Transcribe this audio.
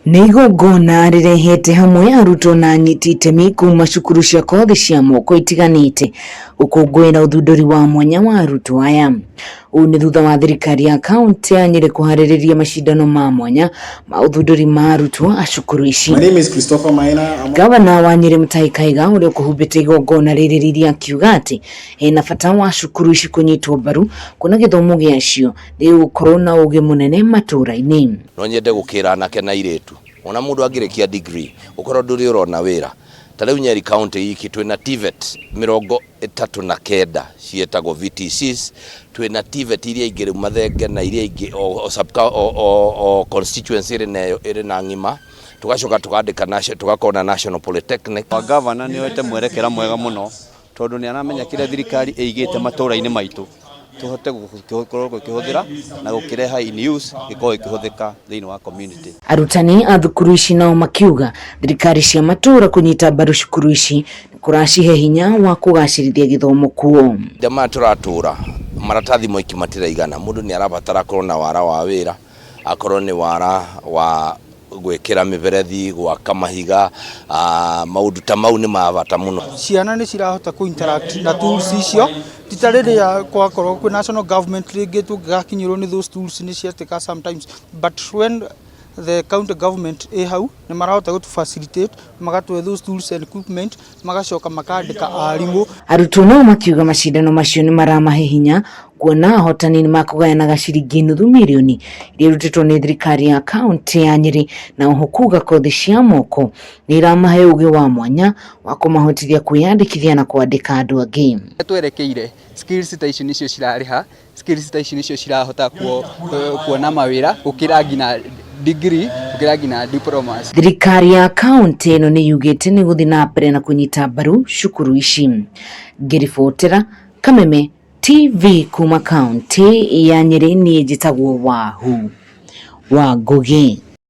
Niguo ngona rirehete hamwe arutwo na anyiti itemi kuma cukuru cia kothi cia moko itiganite gukungwira uthunduri wa mwanya wa arutwo aya. Ũũ nĩ thutha wa thirikari ya kaunti ya Nyeri kuharĩrĩria macindano ma mwanya ma uthunduri ma arutwo a cukuru ici. My name is Christopher Maina. Gavana wa Nyeri Mutahi Kahiga ũrĩa ũkũhumbĩte igongona rĩrĩ rĩrĩa akiuga atĩ hena bata wa cukuru ici kũnyitwo mbaru kuona gĩthomo gĩacio gĩgũkorwo na ũgĩ mũnene matũra-inĩ. No nyende gũkĩra anake na airĩtu ona mũndũ angĩrĩkia degree ũkorwo ndũrĩ ũrona wĩra. Ta rĩu Nyeri kaunti iki twĩna TVET 39 cietagwo VTCs, twĩna TVET iria ingĩ rĩu mathenge na iria ingĩ o constituency ĩrĩ na ng'ima, tugacoka tukandĩka tugakorwo na National Polytechnic. Gavana nĩ oete mwerekera mwega mũno tondũ nĩ aramenya kĩrĩa thirikari ĩigĩte matũra-inĩ maitũ tuhote kuhuthira na gukireha in use gĩkorwo gĩkĩhũthĩka thĩinĩ wa community. Arutani a thukuru ici nao makiuga thirikari cia matũra kunyita mbaru cukuru ici kũracihe hinya wa kugacirithia gĩthomo kuo. Ndema tũratũra maratathi moiki matiraigana, mũndũ nĩ arabatara korwo na wara wa wĩra, akorwo nĩ wara wa gwĩkĩra mĩberethi, gwaka mahiga, maũndũ ta mau nĩ mabata mũno. Ciana nĩ cirahota ku-interact na tools icio tita rĩrĩa kwakorwo kwĩ national government rĩngĩ tũngĩgakinyĩrwo nĩ those tools nĩ ciatĩka sometimes, but when the county government hau nĩ marahota gũtũ facilitate magatũhe those tools and equipment magacoka makandĩka arimũ. Arutwo nao makiuga macindano macio nĩ maramahe hinya kuona ahotani nĩ makũgayanaga ciringi nuthu mirioni iria irutĩtwo nĩ thirikari ya kaunti ya Nyeri na oho kuga kothi cia moko nĩ iramahe ũgĩ wa mwanya wa kumahotithia kwiyandikithia na kwandĩka andũ angĩ. Twerekeire skills ta icio nicio cirarĩha, skills ta icio nicio cirahota kuona mawĩra gũkĩra nginya degree, gũkĩra nginya diplomas. Thirikari ya kaunti ĩno nĩ yugĩte nĩ gũthiĩ na mbere na kunyita mbaru cukuru ici. Ngĩribotera Kameme TV kuma kaunti ya Nyeri, niĩ njĩtagwo wa Ngugi.